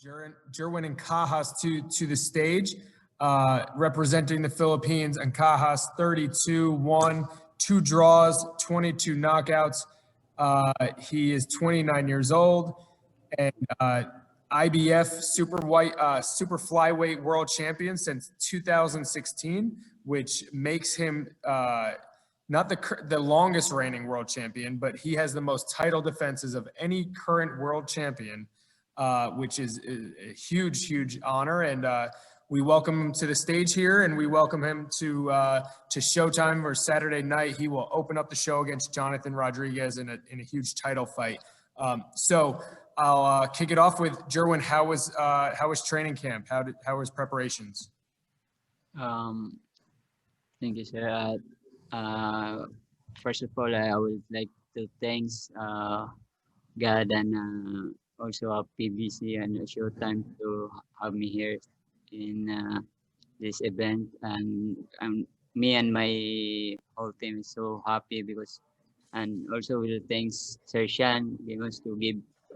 Jerwin Ancajas to the stage. Representing the Philippines, Ancajas, 32-1, 2 draws, 22 knockouts. He is 29 years old and IBF super flyweight world champion since 2016, which makes him not the longest reigning world champion, but he has the most title defenses of any current world champion, which is a huge honor. And we welcome him to the stage here, and we welcome him to Showtime for Saturday night. He will open up the show against Jonathan Rodriguez in a huge title fight. So I'll kick it off with Jerwin. How was training camp? How was preparations? Thank you, sir. First of all, I would like to thank God and also PBC and Showtime to have me here in this event, and me and my whole team is so happy because, and also will thanks Sir Shan because to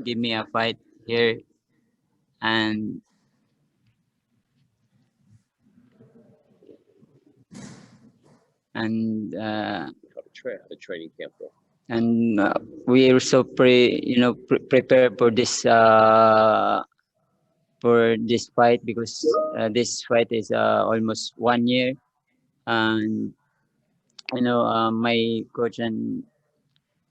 give me a fight here, and the training camp go. And we also prepare for this fight because this fight is almost 1 year, and my coach and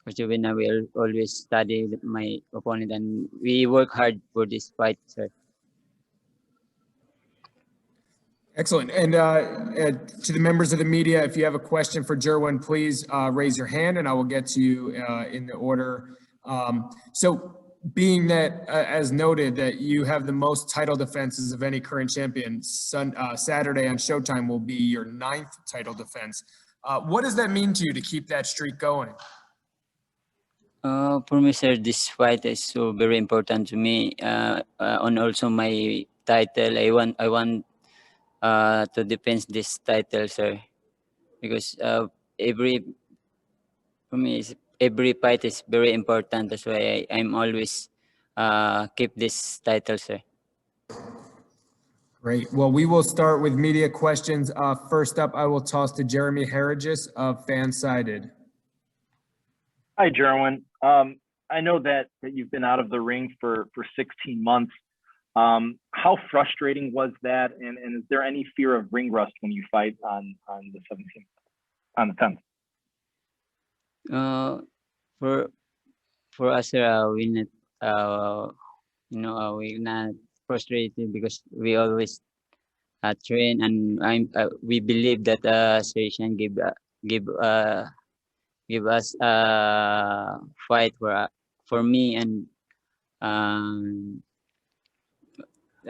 Coach Jerwin, will always study my opponent, and we work hard for this fight, sir. Excellent. And to the members of the media, if you have a question for Jerwin, please raise your hand and I will get to you in the order. So being that, as noted, that you have the most title defenses of any current champion, Saturday on Showtime will be your 9th title defense. What does that mean to you to keep that streak going? For me, sir, this fight is so very important to me. On also my title, I want to defend this title, sir, because every fight is very important. That's why I'm always keep this title, sir. Great. Well, we will start with media questions. First up, I will toss to Jeremy Harriges of Fansided. Hi, Jerwin. I know that you've been out of the ring for 16 months. How frustrating was that? And is there any fear of ring rust when you fight on the 17th, on the 10th? For us, we not we're not frustrated because we always train, and we believe that Station give us a fight for me, and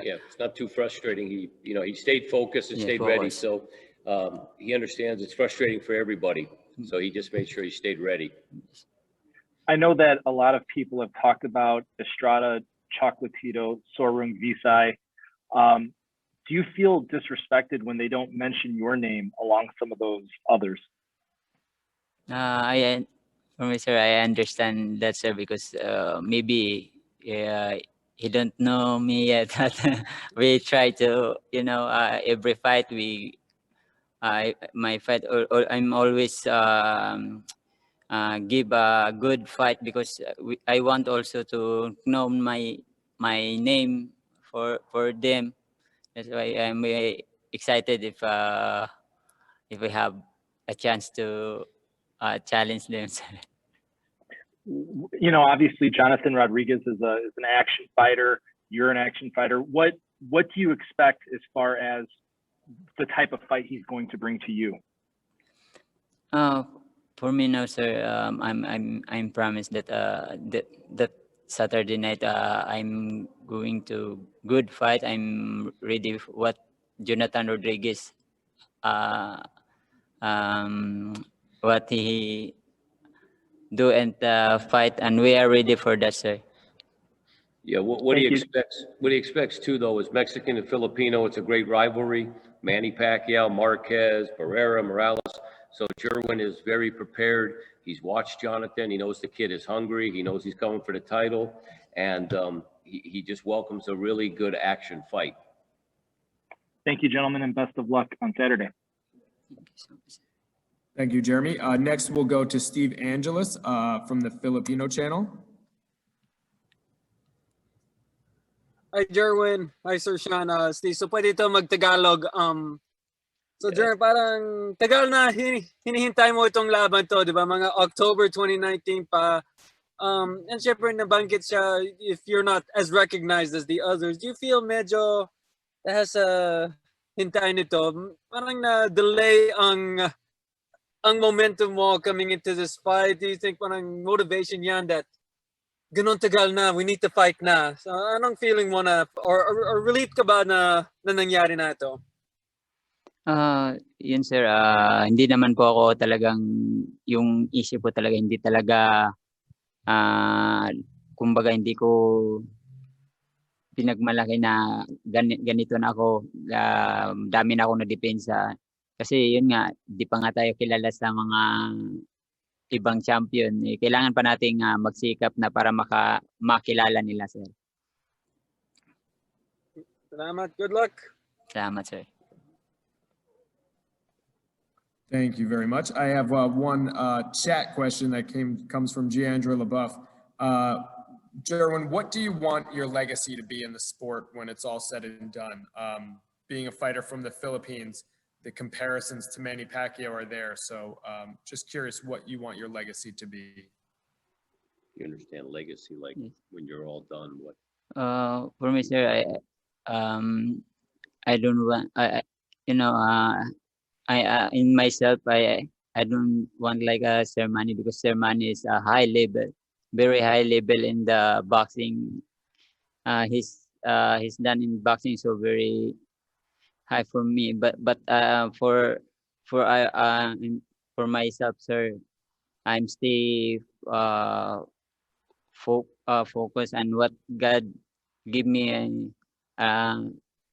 yeah, it's not too frustrating. He stayed focused and stayed ready. So he understands it's frustrating for everybody. So he just made sure he stayed ready. I know that a lot of people have talked about Estrada, Chocolatito, Sorung Visay. Do you feel disrespected when they don't mention your name along some of those others? For me, sir, I understand that, sir, because maybe he don't know me yet. We try to, every fight my fight, I'm always give a good fight because I want also to know my name for them. That's why I'm very excited if we have a chance to challenge them. Obviously Jonathan Rodriguez is an action fighter. You're an action fighter. What do you expect as far as the type of fight he's going to bring to you? For me now, sir, I'm promised that that Saturday night I'm going to good fight. I'm ready for what Jonathan Rodriguez what he do and fight, and we are ready for that, sir. Yeah, what he expects. What he expects too, though, is Mexican and Filipino. It's a great rivalry. Manny Pacquiao, Marquez, Barrera, Morales. So Jerwin is very prepared. He's watched Jonathan. He knows the kid is hungry. He knows he's coming for the title, and he just welcomes a really good action fight. Thank you, gentlemen, and best of luck on Saturday. Thank you, Jeremy. Next, we'll go to Steve Angeles from the Filipino channel. Hi, Jerwin. Hi, Sir Sean. Steve, so pwede ito mag-Tagalog. So, Jerwin, parang tagal na hinihintay mo itong laban to, di ba? Mga October 2019 pa. And syempre, nabanggit siya, if you're not as recognized as the others, do you feel medyo has a hintay nito? Parang na-delay ang momentum mo coming into this fight. Do you think parang motivation yan that ganun tagal na, we need to fight na? So anong feeling mo na, or relieved ka ba na nangyari na ito? Yun sir, hindi naman po ako talagang, yung issue po talaga, hindi talaga, kumbaga hindi ko pinagmalaki na ganito na ako, dami na ako na depensa. Kasi yun nga, di pa nga tayo kilala sa mga ibang champion. Kailangan pa nating magsikap na para makilala nila, sir. Salamat. Good luck. Salamat, sir. Thank you very much. I have one chat question that comes from Giandra LaBeouf. Jerwin, what do you want your legacy to be in the sport when it's all said and done? Being a fighter from the Philippines, the comparisons to Manny Pacquiao are there. So just curious what you want your legacy to be. You understand legacy, like when you're all done, what? For me, sir, I don't want, in myself, I don't want like a ceremony, because ceremony is a high level, very high level in the boxing. He's done in boxing so very high for me, but for myself, sir, I'm still focused on what God give me, and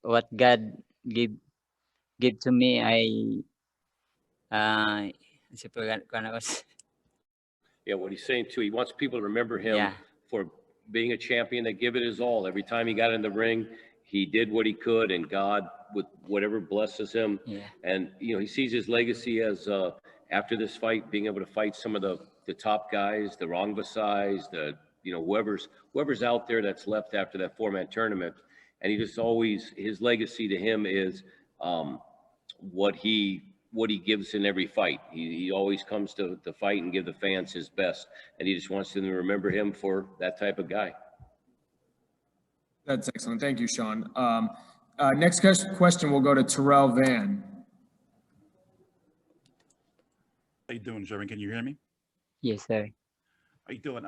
what God give to me. Yeah, what he's saying too, he wants people to remember him for being a champion that give it his all. Every time he got in the ring, he did what he could, and God, with whatever blesses him. And he sees his legacy as after this fight, being able to fight some of the top guys, the Rongvasais, whoever's out there that's left after that 4-man tournament. And he just always, his legacy to him is what he gives in every fight. He always comes to fight and give the fans his best, and he just wants them to remember him for that type of guy. That's excellent. Thank you, Sean. Next question will go to Terrell Van. How you doing, Jerwin? Can you hear me? Yes, sir. How you doing?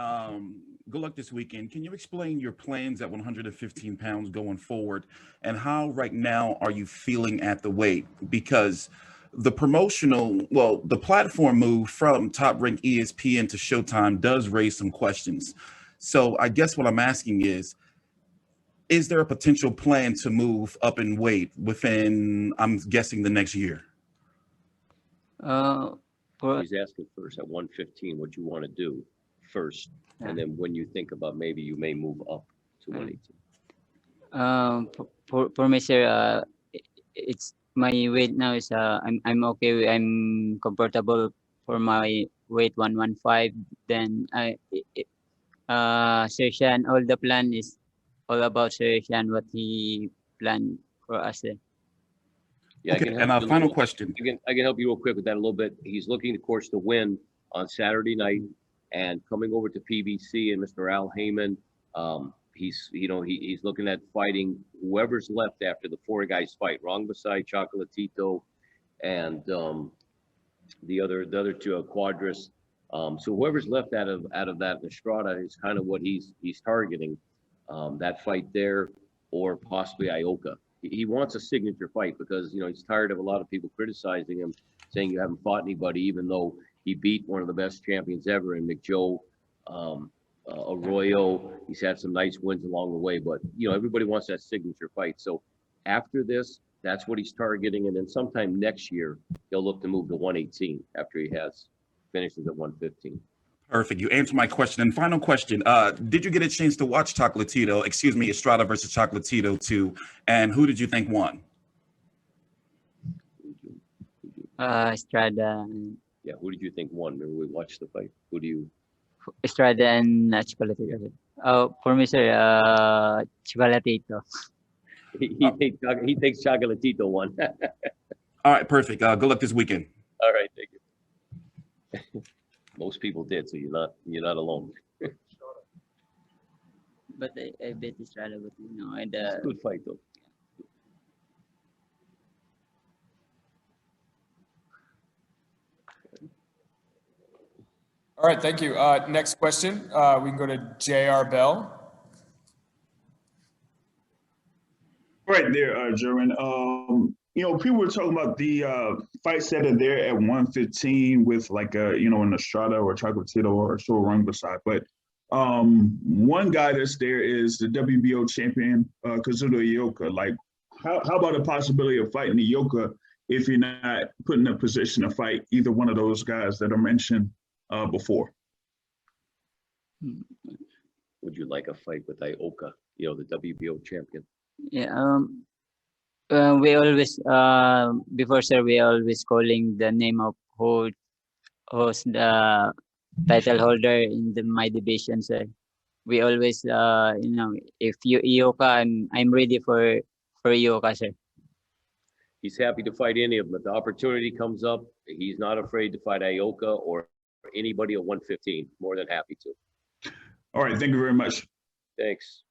Good luck this weekend. Can you explain your plans at 115 pounds going forward, and how right now are you feeling at the weight? Because the the platform move from Top Rank ESPN to Showtime does raise some questions. So I guess what I'm asking is there a potential plan to move up in weight within, I'm guessing, the next year? He's asking first at 115 what you want to do first, and then when you think about maybe you may move up to 118. For me, sir, it's my weight now is I'm okay. I'm comfortable for my weight 115. Then Sir Shan, all the plan is all about Sir Shan, what he planned for us. Yeah, okay, and our final question. I can help you real quick with that a little bit. He's looking, of course, to win on Saturday night, and coming over to PBC and Mr. Al Heyman. He's looking at fighting whoever's left after the 4 guys fight: Rongvasai, Chocolatito, and the other 2 Quadras. So whoever's left out of that Estrada is kind of what he's targeting. That fight there, or possibly Ioka. He wants a signature fight because he's tired of a lot of people criticizing him, saying you haven't fought anybody, even though he beat one of the best champions ever in McJoe. Arroyo, he's had some nice wins along the way, but everybody wants that signature fight. So after this, that's what he's targeting, and then sometime next year he'll look to move to 118 after he finishes at 115. Perfect. You answered my question. And final question: did you get a chance to watch Chocolatito? Excuse me, Estrada versus Chocolatito 2, and who did you think won? Estrada, Yeah, who did you think won? Remember we watched the fight. Who do you? Estrada and Chocolatito. Oh, for me, sir, Chocolatito. He thinks Chocolatito won. All right, perfect. Good luck this weekend. All right, thank you. Most people did, so you're not alone. But I bet Estrada, but and It's a good fight though. All right, thank you. Next question, we can go to J.R. Bell. Right there, Jerwin. People were talking about the fights that are there at 115 with like an Estrada or Chocolatito or a Show Run beside. But one guy that's there is the WBO champion, Kazuto Ioka. Like, how about the possibility of fighting Ioka if you're not put in a position to fight either one of those guys that are mentioned before? Would you like a fight with Ioka, the WBO champion? yeah. We always before, sir, we always calling the name of who's the title holder in my division, sir. We always if you Ioka, I'm ready for Ioka, sir. He's happy to fight any of them. If the opportunity comes up, he's not afraid to fight Ioka or anybody at 115. More than happy to. All right, thank you very much. Thanks.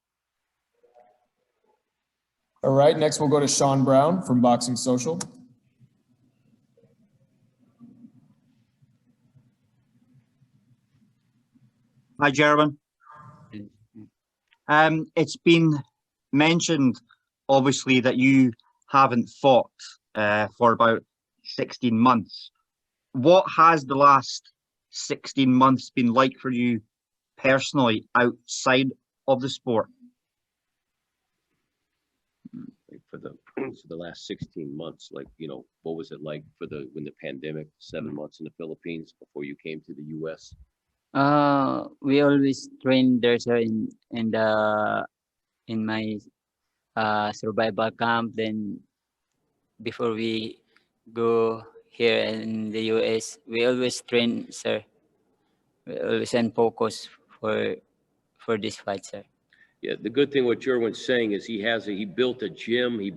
All right, next we'll go to Sean Brown from Boxing Social. Hi, Jerwin. It's been mentioned, obviously, that you haven't fought for about 16 months. What has the last 16 months been like for you personally outside of the sport? Like for the last 16 months, like, what was it like when the pandemic, 7 months in the Philippines before you came to the US? We always train there, sir, in my survival camp. Then before we go here in the US, we always train, sir. We always and focus for this fight, sir. Yeah, the good thing what Jerwin's saying is he built a gym, he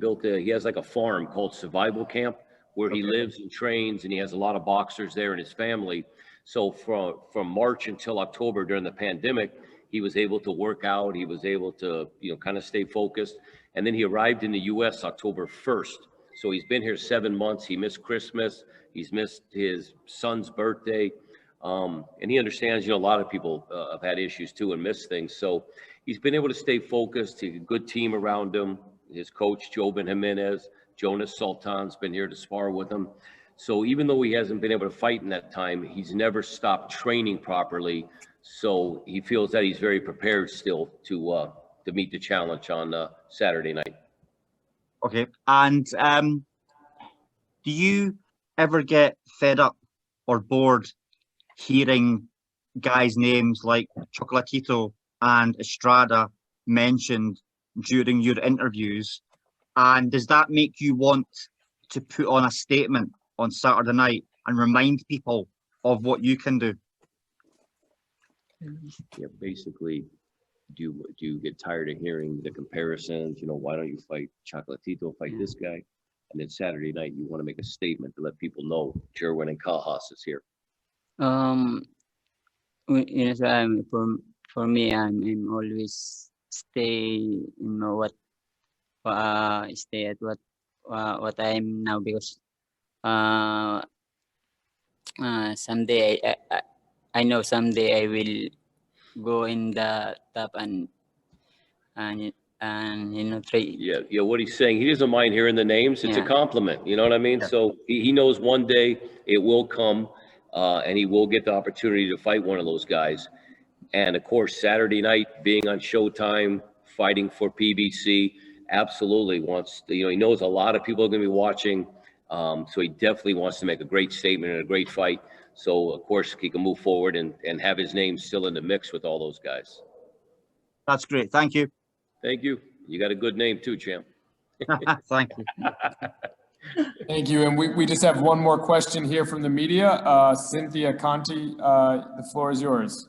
has like a farm called Survival Camp where he lives and trains, and he has a lot of boxers there in his family. So from March until October during the pandemic, he was able to work out, he was able to, kind of stay focused. And then he arrived in the US October 1st. So he's been here 7 months. He missed Christmas, he's missed his son's birthday. And he understands, a lot of people have had issues too and missed things. So he's been able to stay focused. He's a good team around him. His coach, Jobin Jimenez, Jonas Sultan's been here to spar with him. So even though he hasn't been able to fight in that time, he's never stopped training properly. So he feels that he's very prepared still to meet the challenge on Saturday night. Okay. And do you ever get fed up or bored hearing guys' names like Chocolatito and Estrada mentioned during your interviews? And does that make you want to put on a statement on Saturday night and remind people of what you can do? Yeah, basically, do you get tired of hearing the comparisons? Why don't you fight Chocolatito, fight this guy? And then Saturday night, you want to make a statement to let people know Jerwin Ancajas is here. So for me, I'm always stay stay at what I am now, because someday I know someday I will go in the top and try. Yeah. What he's saying, he doesn't mind hearing the names. It's a compliment. You know what I mean? Yeah. So he knows one day it will come, and he will get the opportunity to fight one of those guys. And of course, Saturday night, being on Showtime, fighting for PBC, absolutely wants to, he knows a lot of people are going to be watching. So he definitely wants to make a great statement and a great fight. So of course he can move forward and have his name still in the mix with all those guys. That's great. Thank you. Thank you. You got a good name too, champ. Thank you. Thank you. And we just have one more question here from the media. Cynthia Conti, the floor is yours.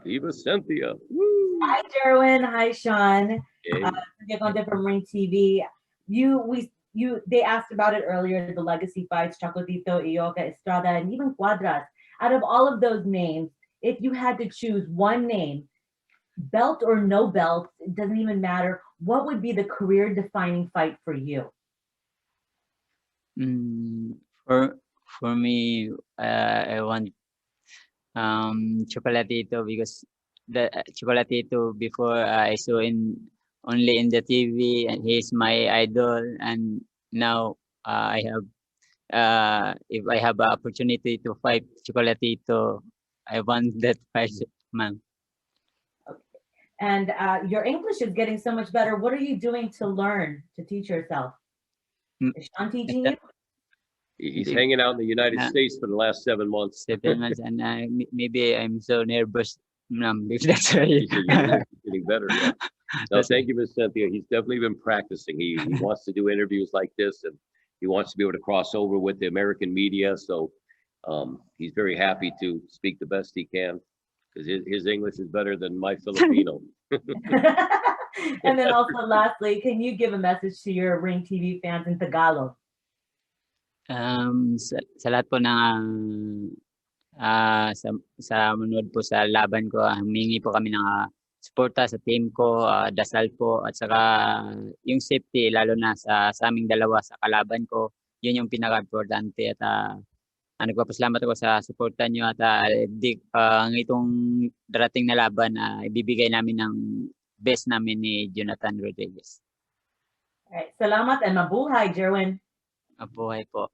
Viva Cynthia. Woo. Hi, Jerwin. Hi, Sean. Hey. Cynthia Conti from Ring TV. They asked about it earlier, the legacy fights, Chocolatito, Ioka, Estrada, and even Cuadras. Out of all of those names, if you had to choose one name, belt or no belt, it doesn't even matter, what would be the career-defining fight for you? For me, I want Chocolatito, because the Chocolatito before I saw only in the TV, and he's my idol. And now I have, if I have an opportunity to fight Chocolatito, I want that fight, man. And your English is getting so much better. What are you doing to learn, to teach yourself? Is Sean teaching you? He's hanging out in the United States for the last 7 months. 7 months, and maybe I'm so nervous. That's why. He's getting better. Yeah. No, thank you, Ms. Cynthia. He's definitely been practicing. He wants to do interviews like this, and he wants to be able to cross over with the American media. So he's very happy to speak the best he can, because his English is better than my Filipino. And then also, lastly, can you give a message to your Ring TV fans in Tagalog? Sa lahat po ng sa manood po sa laban ko, humingi po kami ng suporta sa team ko, dasal po, at saka yung safety, lalo na sa aming dalawa sa kalaban ko, yun yung pinaka-importante. At nagpapasalamat ako sa suporta nyo, at ang itong darating na laban, ibibigay namin ng best namin ni Jonathan Rodriguez. Alright, salamat and mabuhay, Jerwin. Mabuhay po.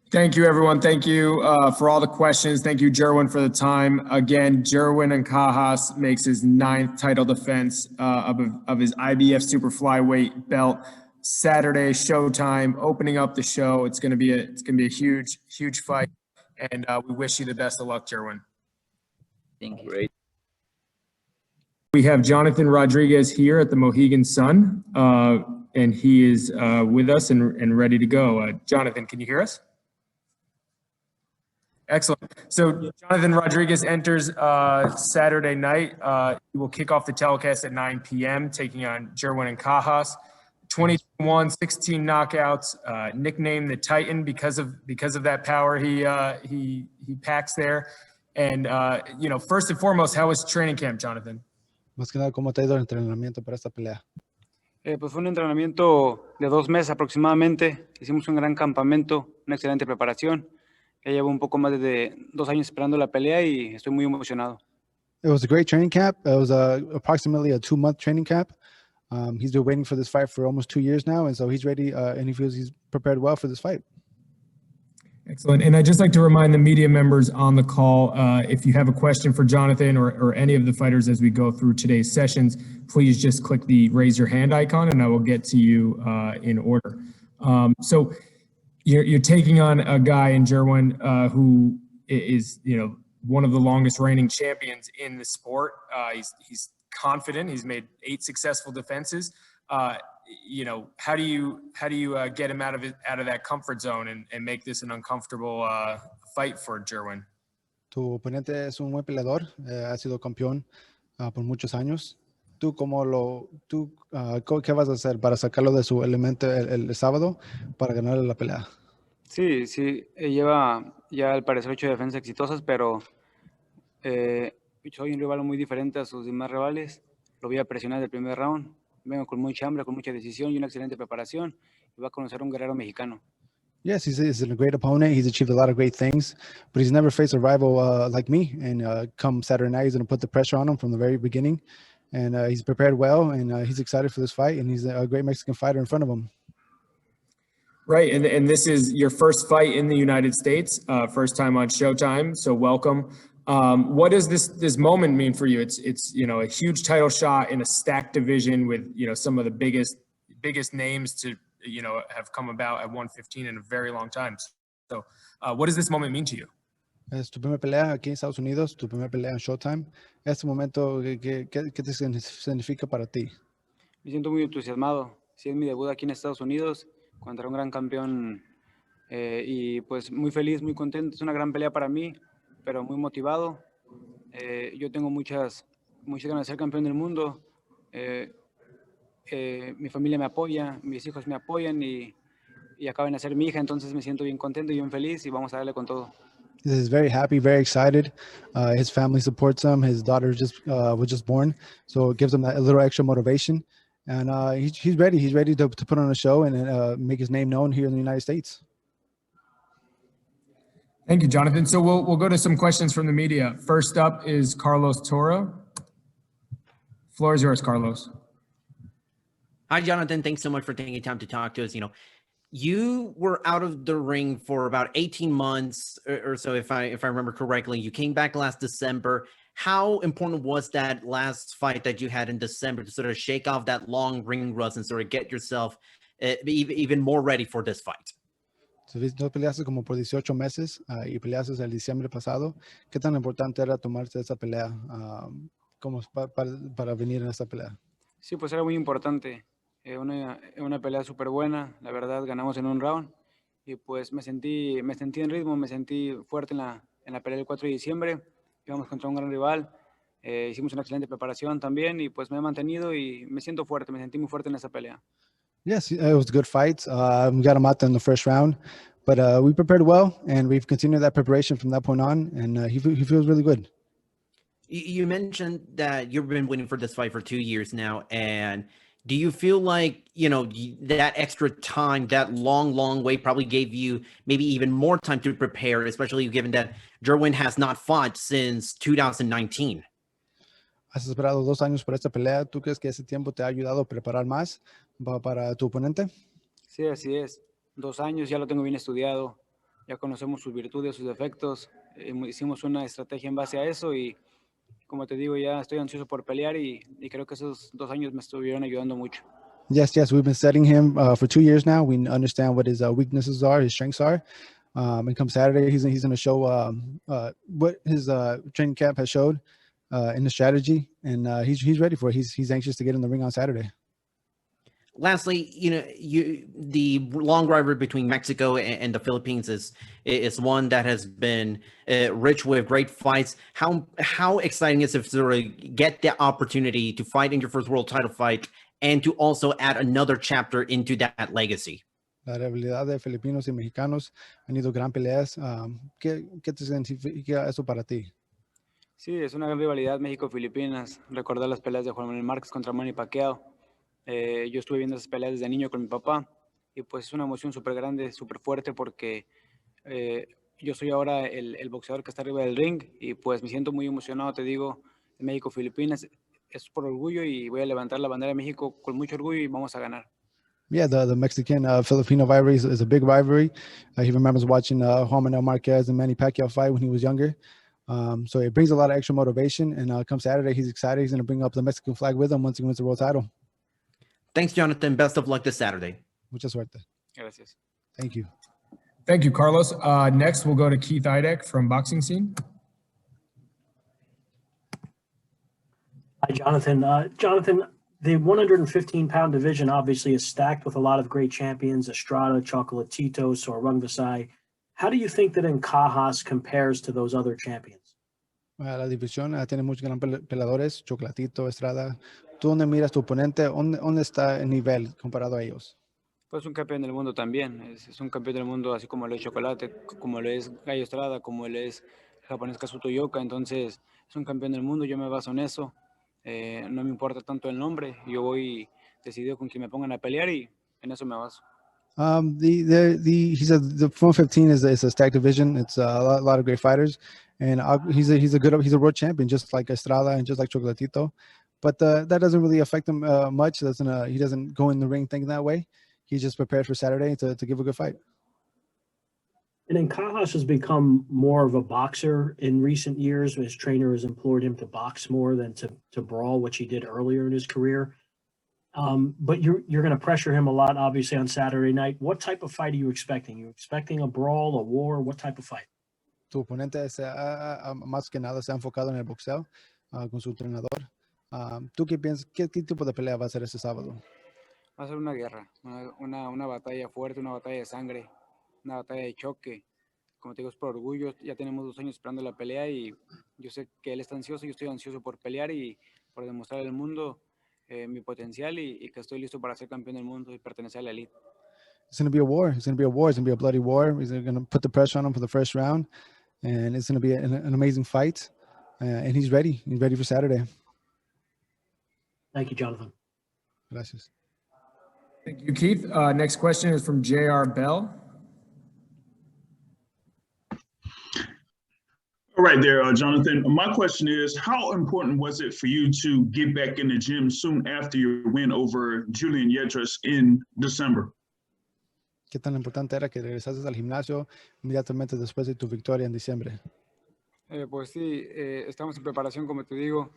Thank you, everyone. Thank you for all the questions. Thank you, Jerwin, for the time. Again, Jerwin Ancajas makes his 9th title defense of his IBF Super Flyweight belt Saturday, Showtime, opening up the show. It's going to be a huge fight, and we wish you the best of luck, Jerwin. Thank you. Great. We have Jonathan Rodriguez here at the Mohegan Sun, and he is with us and ready to go. Jonathan, can you hear us? Excellent. So Jonathan Rodriguez enters Saturday night. He will kick off the telecast at 9 p.m., taking on Jerwin Ancajas. 21, 16 knockouts, nicknamed the Titan because of that power he packs there. And first and foremost, how was training camp, Jonathan? Más que nada, ¿cómo te ha ido el entrenamiento para esta pelea? Pues fue un entrenamiento de 2 meses aproximadamente. Hicimos un gran campamento, una excelente preparación. Ya llevo un poco más de 2 años esperando la pelea y estoy muy emocionado. It was a great training camp. It was approximately a 2-month training camp. He's been waiting for this fight for almost 2 years now, and so he's ready, and he feels he's prepared well for this fight. Excellent. And I'd just like to remind the media members on the call, if you have a question for Jonathan or any of the fighters as we go through today's sessions, please just click the raise your hand icon and I will get to you in order. So you're taking on a guy in Jerwin who is, one of the longest reigning champions in the sport. He's confident. He's made 8 successful defenses. How do you get him out of that comfort zone and make this an uncomfortable fight for Jerwin? Tu oponente es un buen peleador, ha sido campeón por muchos años. ¿Qué vas a hacer para sacarlo de su elemento el sábado para ganarle la pelea? Sí, lleva ya al parecer 8 defensas exitosas, pero soy un rival muy diferente a sus demás rivales. Lo voy a presionar del primer round. Vengo con mucha hambre, con mucha decisión y una excelente preparación. Y va a conocer a un guerrero mexicano. Yes, he's a great opponent. He's achieved a lot of great things, but he's never faced a rival like me. And come Saturday night, he's going to put the pressure on him from the very beginning. And he's prepared well, and he's excited for this fight. And he's a great Mexican fighter in front of him. Right, and this is your first fight in the United States, first time on Showtime. So welcome. What does this moment mean for you? It's a huge title shot in a stacked division with some of the biggest names to have come about at 115 in a very long time. So what does this moment mean to you? Es tu primera pelea aquí en Estados Unidos, tu primera pelea en Showtime. Este momento, ¿qué te significa para ti? Me siento muy entusiasmado. Sí, es mi debut aquí en Estados Unidos contra un gran campeón y pues muy feliz, muy contento. Es una gran pelea para mí, pero muy motivado. Yo tengo muchas ganas de ser campeón del mundo. Mi familia me apoya, mis hijos me apoyan y acaban de ser mi hija, entonces me siento bien contento y bien feliz y vamos a darle con todo. He's very happy, very excited. His family supports him. His daughter was just born, so it gives him a little extra motivation. And he's ready. He's ready to put on a show and make his name known here in the United States. Thank you, Jonathan. So we'll go to some questions from the media. First up is Carlos Toro. Floor is yours, Carlos. Hi, Jonathan. Thanks so much for taking time to talk to us. You were out of the ring for about 18 months or so, if I remember correctly. You came back last December. How important was that last fight that you had in December to sort of shake off that long ring rust and sort of get yourself even more ready for this fight? So, no peleaste como por 18 meses y peleaste el diciembre pasado. ¿Qué tan importante era tomarse esa pelea como para venir en esta pelea? Sí, pues era muy importante. Una pelea súper buena, la verdad, ganamos en un round y pues me sentí en ritmo, me sentí fuerte en la pelea del 4 de diciembre, íbamos contra un gran rival, hicimos una excelente preparación también y pues me he mantenido y me siento fuerte, me sentí muy fuerte en esa pelea. Yes, it was a good fight. We got him out there in the first round, but we prepared well and we've continued that preparation from that point on, and he feels really good. You mentioned that you've been waiting for this fight for 2 years now, and do you feel like, that extra time, that long wait probably gave you maybe even more time to prepare, especially given that Jerwin has not fought since 2019? Has esperado 2 años por esta pelea. ¿Tú crees que ese tiempo te ha ayudado a preparar más para tu oponente? Sí, así es. 2 años, ya lo tengo bien estudiado, ya conocemos sus virtudes, sus defectos, hicimos una estrategia en base a eso y como te digo, ya estoy ansioso por pelear y creo que esos 2 años me estuvieron ayudando mucho. Yes, we've been studying him for 2 years now. We understand what his weaknesses are, his strengths are. And come Saturday, he's going to show what his training camp has showed in the strategy, and he's ready for it. He's anxious to get in the ring on Saturday. Lastly, the long rivalry between Mexico and the Philippines is one that has been rich with great fights. How exciting is it to sort of get the opportunity to fight in your first world title fight and to also add another chapter into that legacy? La rivalidad de filipinos y mexicanos han ido gran peleas. ¿Qué te significa eso para ti? Sí, es una gran rivalidad México-Filipinas. Recordar las peleas de Juan Manuel Márquez contra Manny Pacquiao. Yo estuve viendo esas peleas desde niño con mi papá y pues es una emoción súper grande, súper fuerte porque yo soy ahora el boxeador que está arriba del ring y pues me siento muy emocionado, te digo, de México-Filipinas. Es por orgullo y voy a levantar la bandera de México con mucho orgullo y vamos a ganar. Yeah, the Mexican-Filipino rivalry is a big rivalry. He remembers watching Juan Manuel Marquez and Manny Pacquiao fight when he was younger. So it brings a lot of extra motivation, and come Saturday, he's excited. He's going to bring up the Mexican flag with him once he wins the world title. Thanks, Jonathan. Best of luck this Saturday. Mucha suerte. Gracias. Thank you. Thank you, Carlos. Next, we'll go to Keith Idek from Boxing Scene. Hi, Jonathan. Jonathan, the 115-pound division obviously is stacked with a lot of great champions, Estrada, Chocolatito, Sorong Vasai. How do you think that Ancajas compares to those other champions? La división tiene muchos gran peleadores, Chocolatito, Estrada. ¿Tú dónde miras tu oponente? ¿Dónde está el nivel comparado a ellos? Pues un campeón del mundo también. Es un campeón del mundo así como lo es Chocolate, como lo es Gallo Estrada, como lo es el japonés Kazuto Yoka. Entonces es un campeón del mundo, yo me baso en eso. No me importa tanto el nombre, yo voy decidido con quien me pongan a pelear y en eso me baso. He said the 115 is a stacked division. It's a lot of great fighters, and he's a world champion, just like Estrada and just like Chocolatito. But that doesn't really affect him much. He doesn't go in the ring thinking that way. He's just prepared for Saturday to give a good fight. And Ancajas has become more of a boxer in recent years. His trainer has implored him to box more than to brawl, which he did earlier in his career. But you're going to pressure him a lot, obviously, on Saturday night. What type of fight are you expecting? You expecting a brawl, a war? What type of fight? Tu oponente más que nada se ha enfocado en el boxeo con su entrenador. ¿Tú qué piensas? ¿Qué tipo de pelea va a ser este sábado? Va a ser una guerra, una batalla fuerte, una batalla de sangre, una batalla de choque. Como te digo, es por orgullo. Ya tenemos 2 años esperando la pelea y yo sé que él está ansioso, yo estoy ansioso por pelear y por demostrar al mundo mi potencial y que estoy listo para ser campeón del mundo y pertenecer a la elite. It's going to be a war. It's going to be a war. It's going to be a bloody war. He's going to put the pressure on him for the first round, and it's going to be an amazing fight. And he's ready. He's ready for Saturday. Thank you, Jonathan. Gracias. Thank you, Keith. Next question is from J.R. Bell. All right there, Jonathan. My question is, how important was it for you to get back in the gym soon after your win over Julian Yedras in December? ¿Qué tan importante era que regresases al gimnasio inmediatamente después de tu victoria en diciembre? Pues sí, estamos en preparación, como te digo.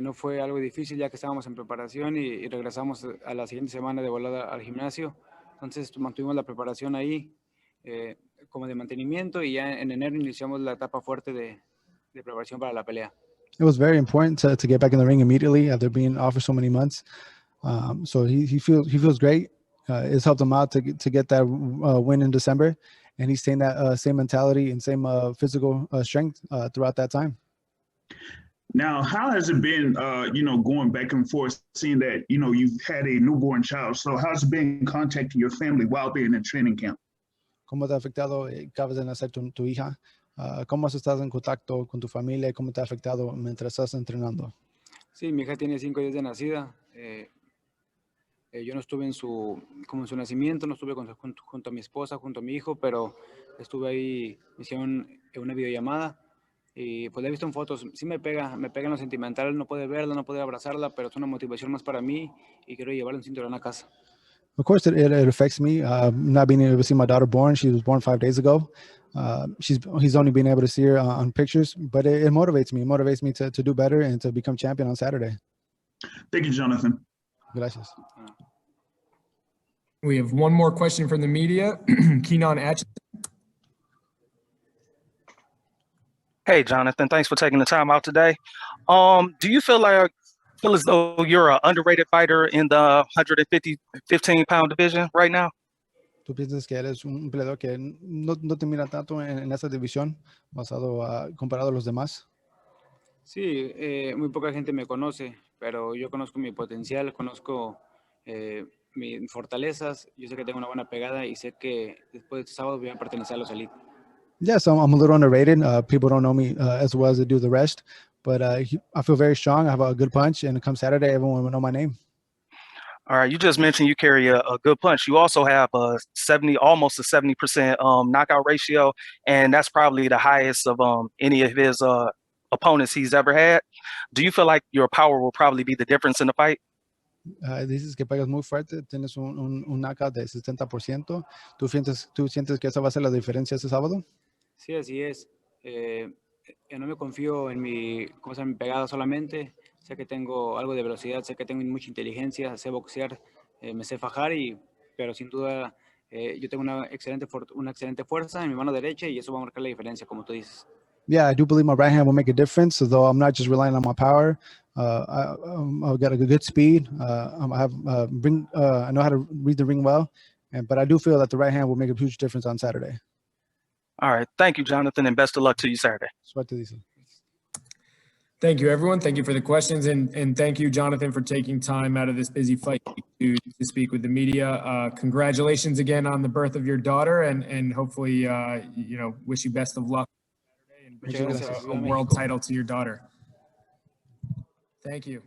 No fue algo difícil ya que estábamos en preparación y regresamos a la siguiente semana de volada al gimnasio. Entonces mantuvimos la preparación ahí como de mantenimiento y ya en enero iniciamos la etapa fuerte de preparación para la pelea. It was very important to get back in the ring immediately after being off for so many months. So he feels great. It's helped him out to get that win in December, and he's staying that same mentality and same physical strength throughout that time. Now, how has it been, going back and forth, seeing that, you've had a newborn child? So how's it been contacting your family while being in training camp? ¿Cómo te ha afectado? Acabas de nacer tu hija. ¿Cómo has estado en contacto con tu familia? ¿Cómo te ha afectado mientras estás entrenando? Sí, mi hija tiene 5 días de nacida. Yo no estuve en su nacimiento, no estuve junto a mi esposa, junto a mi hijo, pero estuve ahí, me hicieron una videollamada y pues la he visto en fotos. Sí me pega en lo sentimental, no puede verla, no puede abrazarla, pero es una motivación más para mí y quiero llevarle un cinturón a casa. Of course, it affects me. Not being able to see my daughter born. She was born 5 days ago. He's only been able to see her on pictures, but it motivates me. It motivates me to do better and to become champion on Saturday. Thank you, Jonathan. Gracias. We have one more question from the media. Keenan Atchison. Hey, Jonathan, thanks for taking the time out today. Do you feel as though you're an underrated fighter in the 15-pound division right now? ¿Tú piensas que eres un peleador que no te mira tanto en esa división comparado a los demás? Sí, muy poca gente me conoce, pero yo conozco mi potencial, conozco mis fortalezas. Yo sé que tengo una buena pegada y sé que después de este sábado voy a pertenecer a los Elite. Yes, I'm a little underrated. People don't know me as well as they do the rest, but I feel very strong. I have a good punch, and come Saturday, everyone will know my name. All right, you just mentioned you carry a good punch. You also have almost a 70% knockout ratio, and that's probably the highest of any of his opponents he's ever had. Do you feel like your power will probably be the difference in the fight? Dices que pegas muy fuerte, tienes un knockout de 70%. ¿Tú sientes que esa va a ser la diferencia este sábado? Sí, así es. No me confío en mi pegada solamente. Sé que tengo algo de velocidad, sé que tengo mucha inteligencia, sé boxear, me sé fajar, pero sin duda yo tengo una excelente fuerza en mi mano derecha y eso va a marcar la diferencia, como tú dices. Yeah, I do believe my right hand will make a difference, although I'm not just relying on my power. I've got a good speed. I know how to read the ring well, but I do feel that the right hand will make a huge difference on Saturday. All right. Thank you, Jonathan, and best of luck to you Saturday. Suerte, dice. Thank you, everyone. Thank you for the questions, and thank you, Jonathan, for taking time out of this busy fight to speak with the media. Congratulations again on the birth of your daughter, and hopefully, wish you best of luck and wish a world title to your daughter. Thank you.